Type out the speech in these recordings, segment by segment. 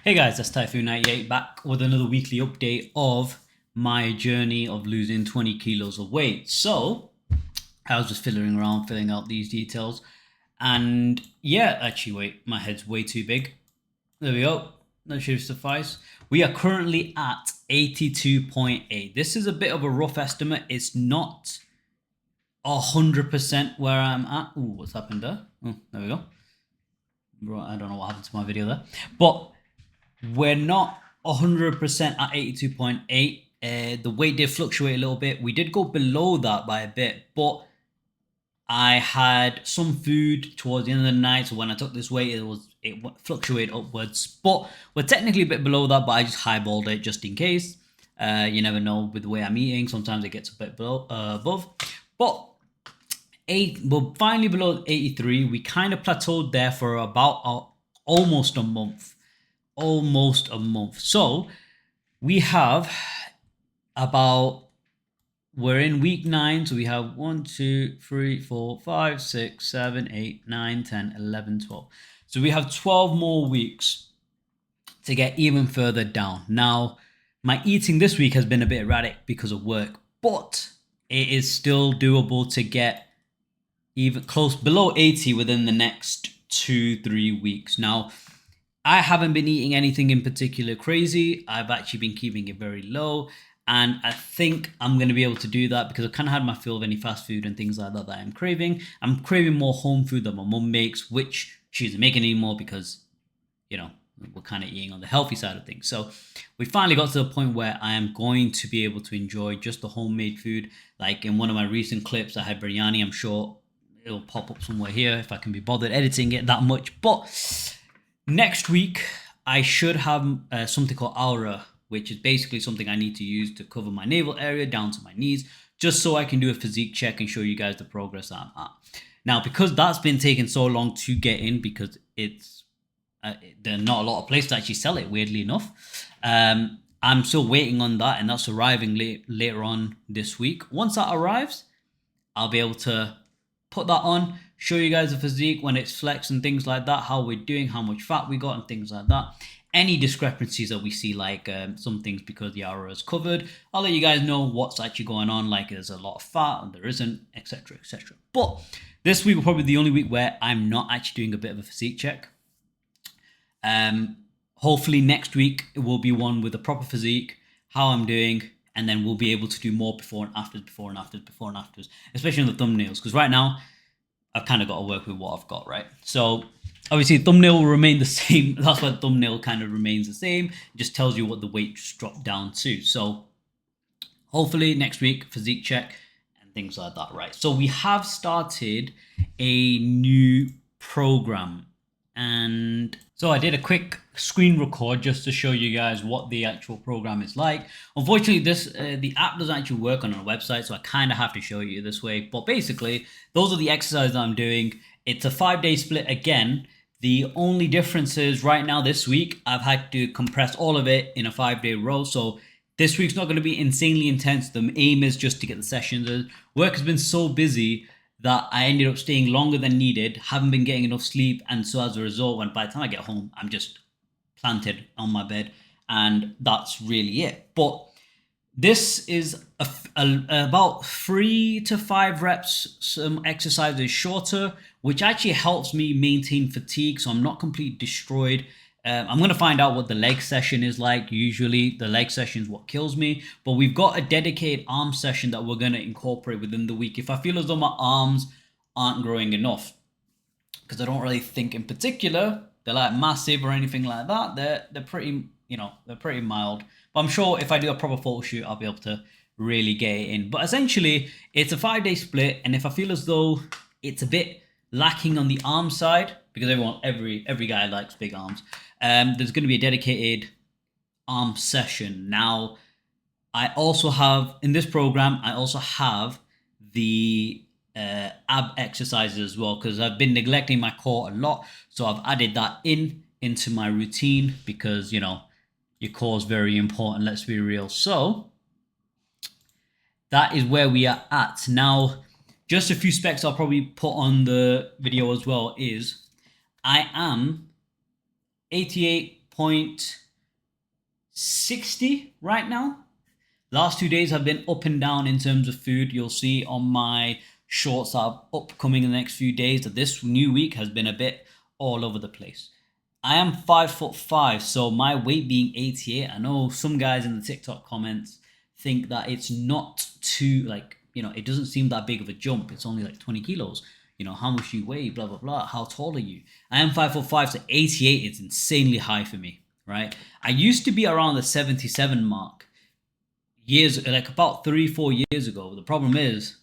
Hey guys, that's Typhoon98 back with another weekly update of my journey of losing 20 kilos of weight. So, I was just fiddling around, filling out these details. And yeah, actually, wait, my head's way too big. There we go. That should suffice. We are currently at 82.8. This is a bit of a rough estimate. It's not 100% where I'm at. Ooh, what's happened there? Oh, there we go. I don't know what happened to my video there. But we're not 100% at 82.8. The weight did fluctuate a little bit. We did go below that by a bit, but I had some food towards the end of the night. So when I took this weight, it fluctuated upwards. But we're technically a bit below that, but I just highballed it just in case. You never know with the way I'm eating. Sometimes it gets a bit below, above. But we're finally below 83. We kind of plateaued there for about almost a month. So we have we're in week 9, so we have 1 2 3 4 5 6 7 8 9 10 11 12. So we have 12 more weeks to get even further down. Now my eating this week has been a bit erratic because of work, but it is still doable to get even close below 80 within the next 2-3 weeks. Now I haven't been eating anything in particular crazy. I've actually been keeping it very low. And I think I'm going to be able to do that because I've kind of had my fill of any fast food and things like that I'm craving. I'm craving more home food that my mum makes, which she isn't making anymore because, we're kind of eating on the healthy side of things. So we finally got to the point where I am going to be able to enjoy just the homemade food. Like in one of my recent clips, I had biryani. I'm sure it'll pop up somewhere here if I can be bothered editing it that much. But next week, I should have something called Aura, which is basically something I need to use to cover my navel area down to my knees, just so I can do a physique check and show you guys the progress I'm at. Now, because that's been taking so long to get in, because there are not a lot of places to actually sell it, weirdly enough, I'm still waiting on that, and that's arriving later on this week. Once that arrives, I'll be able to put that on, show you guys the physique when it's flexed and things like that, how we're doing, how much fat we got and things like that. Any discrepancies that we see, like some things because the aura is covered, I'll let you guys know what's actually going on, like there's a lot of fat and there isn't, etc, etc. But this week will probably be the only week where I'm not actually doing a bit of a physique check. Hopefully next week it will be one with a proper physique, how I'm doing, and then we'll be able to do more before and afters, especially on the thumbnails, because right now I've kind of got to work with what I've got, right? So obviously thumbnail will remain the same. That's why the thumbnail kind of remains the same. It just tells you what the weight just dropped down to. So hopefully next week, physique check and things like that, right? So we have started a new program. And so I did a quick screen record just to show you guys what the actual program is like. Unfortunately, the app doesn't actually work on our website, so I kind of have to show you this way. But basically, those are the exercises I'm doing. It's a 5-day split again. The only difference is right now this week, I've had to compress all of it in a 5-day row. So this week's not going to be insanely intense. The aim is just to get the sessions in. Work has been so busy that I ended up staying longer than needed, haven't been getting enough sleep, and so as a result, by the time I get home, I'm just planted on my bed, and that's really it. But this is about 3 to 5 reps. Some exercises shorter, which actually helps me maintain fatigue, so I'm not completely destroyed. I'm going to find out what the leg session is like. Usually the leg session is what kills me, but we've got a dedicated arm session that we're going to incorporate within the week if I feel as though my arms aren't growing enough, because I don't really think in particular they're like massive or anything like that. They're pretty, they're pretty mild, but I'm sure if I do a proper photo shoot, I'll be able to really get it in. But essentially it's a 5-day split, and if I feel as though it's a bit lacking on the arm side, because every guy likes big arms, there's going to be a dedicated arm session. Now, I also have, in this program, I also have the ab exercises as well, because I've been neglecting my core a lot. So I've added that into my routine because, your core is very important, let's be real. So that is where we are at. Now, just a few specs I'll probably put on the video as well is I am 88 0.60 right now. Last 2 days have been up and down in terms of food. You'll see on my shorts that are upcoming in the next few days that this new week has been a bit all over the place. I am 5'5", so my weight being 88, I know some guys in the TikTok comments think that it's not too, like, you know, it doesn't seem that big of a jump. It's only like 20 kilos. You know, how much you weigh, blah, blah, blah. How tall are you? I am 5'5", so 88 is insanely high for me, right? I used to be around the 77 mark years, like about 3-4 years ago. The problem is,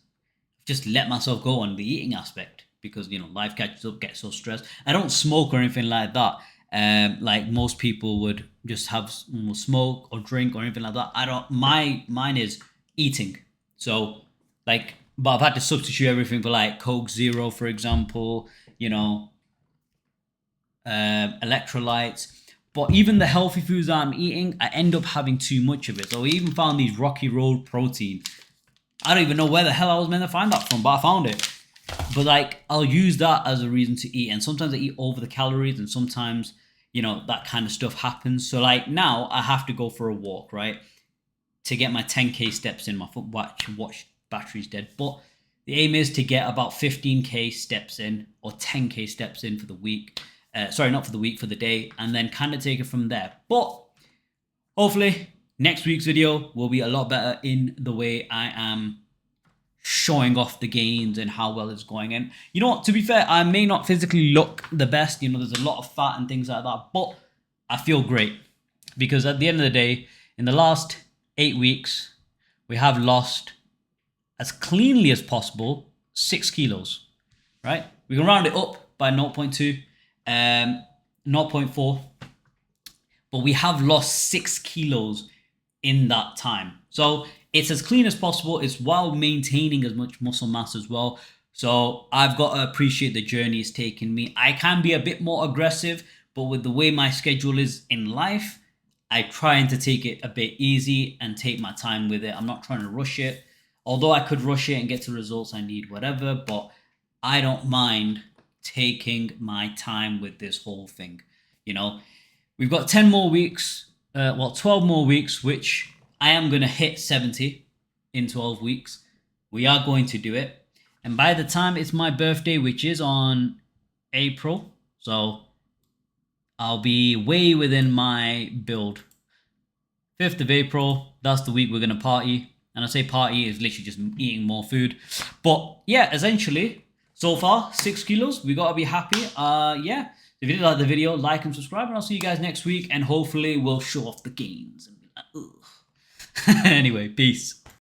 I've just let myself go on the eating aspect because, you know, life catches up, get so stressed. I don't smoke or anything like that. Like most people would just have smoke or drink or anything like that. I don't. Mine is eating. So like, but I've had to substitute everything for like Coke Zero, for example. You know, electrolytes. But even the healthy foods that I'm eating, I end up having too much of it. So I even found these Rocky Road protein. I don't even know where the hell I was meant to find that from, but I found it. But like, I'll use that as a reason to eat. And sometimes I eat over the calories, and sometimes, you know, that kind of stuff happens. So like now I have to go for a walk, right? To get my 10K steps in. My watch battery's dead. But the aim is to get about 15K steps in, or 10K steps in for the week. Sorry, not for the week, for the day, and then kind of take it from there. But hopefully next week's video will be a lot better in the way I am showing off the gains and how well it's going. And you know what, to be fair, I may not physically look the best. You know, there's a lot of fat and things like that, but I feel great because at the end of the day, in the last 8 weeks, we have lost, as cleanly as possible, 6 kilos, right? We can round it up by 0.2. 0.4, but we have lost 6 kilos in that time. So it's as clean as possible. It's while maintaining as much muscle mass as well. So I've got to appreciate the journey it's taken me. I can be a bit more aggressive, but with the way my schedule is in life, I trying to take it a bit easy and take my time with it. I'm not trying to rush it. Although I could rush it and get the results I need, whatever, but I don't mind taking my time with this whole thing. You know, we've got 10 more weeks, 12 more weeks, which I am going to hit 70 in 12 weeks. We are going to do it. And by the time it's my birthday, which is on April, so I'll be way within my build. 5th of April, that's the week we're going to party. And I say party is literally just eating more food. But yeah, essentially, so far, 6 kilos. We got to be happy. Yeah. If you did like the video, like and subscribe. And I'll see you guys next week. And hopefully we'll show off the gains. Anyway, peace.